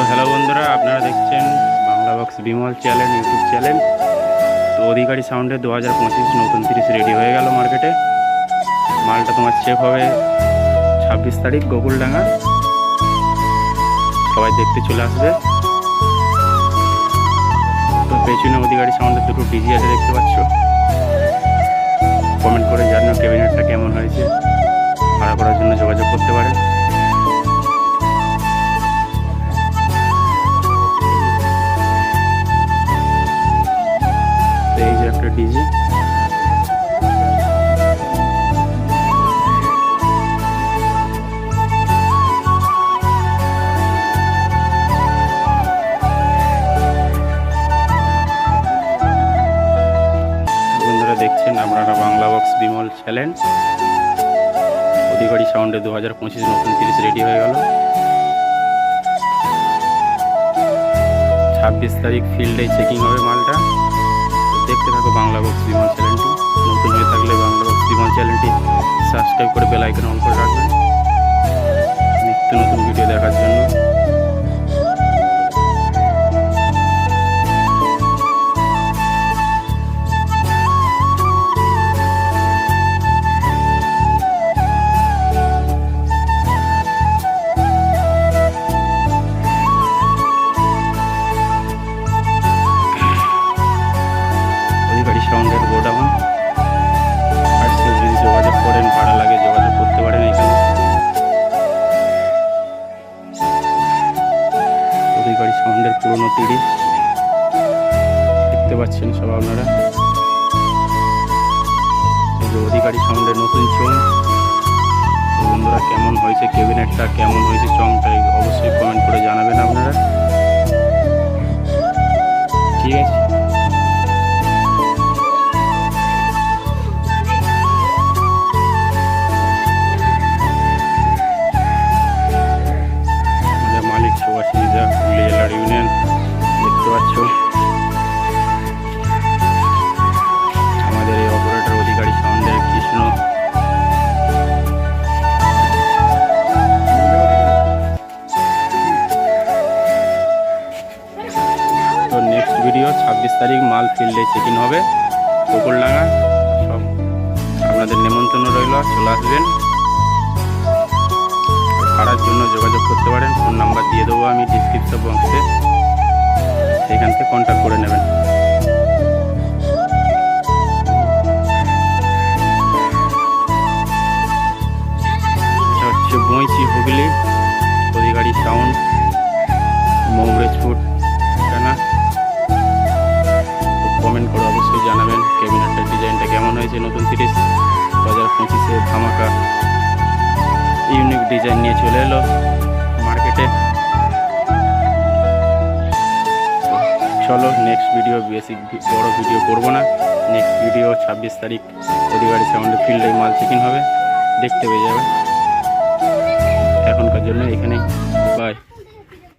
Hello বন্ধুরা, আপনারা দেখছেন Bangla box Bimal channel, YouTube channel. তো অধিকারী সাউন্ডে 2025 নতুন 30 রেডি হয়ে গেল মার্কেটে। মালটা তোমার চেক হবে 26 তারিখ গোকুলডাঙ্গা। সবাই দেখতে চলে আসবে। তো পেছনে অধিকারী সাউন্ডের দুটো ডিজি আছে, দেখতে পাচ্ছ। কমেন্ট করে জানিও ক্যাবিনেটটা কেমন হয়েছে। ভাড়া করার জন্য যোগাযোগ করতে পারেন। এই যে একটা ডিজি, বন্ধুরা দেখছেন আপনারা বাংলা বক্স বিমল চ্যানেল। অধিকারী সাউন্ডে 2025 নতুন 30 রেডি হয়ে গেল। 26 তারিখ ফিল্ডে চেকিং হবে মালটা। দেখতে থাকো বাংলা বক্স বিমল চ্যানেলটি। নতুন হয়ে থাকলে বাংলা বক্স বিমল চ্যানেলটি সাবস্ক্রাইব করে বেল আইকন অন করে রাখবেন নিত্য নতুন ভিডিও দেখার জন্য। অধিকারী সাউন্ডের গোডাউন। আর সে যদি যোগাযোগ করেন, ভাড়া লাগে, যোগাযোগ করতে পারেন এখানে। অধিকারী সাউন্ডের পুরনো 30 দেখতে পাচ্ছেন সব আপনারা। অধিকারী সাউন্ডের নতুন চোং। বন্ধুরা কেমন হয়েছে ক্যাবিনেটটা, কেমন হয়েছে চংটা, অবশ্যই কমেন্ট করে জানাবেন আপনারা। ঠিক আছে। মালিক সুভাষিজা জেলার ইউনিয়ন দেখতে পাচ্ছ। আমাদের এই অপারেটর অধিকারী সাউন্ডের কৃষ্ণ। তো নেক্সট ভিডিও 26 তারিখ মাল ফিল্ডে চেকিং হবে গোকুলডাঙ্গা। সব আপনাদের নেমন্তন্ন রইল, চলে আসবেন। ভাড়ার জন্য যোগাযোগ করতে পারেন। ফোন নাম্বার দিয়ে দেবো আমি ডিসক্রিপশন বক্সে, সেখান থেকে কন্ট্যাক্ট করে নেবেন। এটা হচ্ছে বইচি হুগলি অধিকারী সাউন্ড, মৌরেজপুর ঠিকানা। তো কমেন্ট করে অবশ্যই জানাবেন ক্যাবিনেটের ডিজাইনটা কেমন হয়েছে। নতুন 30 2025-এ ধামাকা ইউনিক ডিজাইন নিয়ে চলে এলো মার্কেটে। চলো নেক্সট ভিডিও, বেশি বড় ভিডিও করব না। নেক্সট ভিডিও 26 তারিখ অধিকারী সাউন্ডে ফিল্ডে মাল চেকিং হবে, দেখতে পেয়ে যাবে। এখনকার জন্য এখানেই।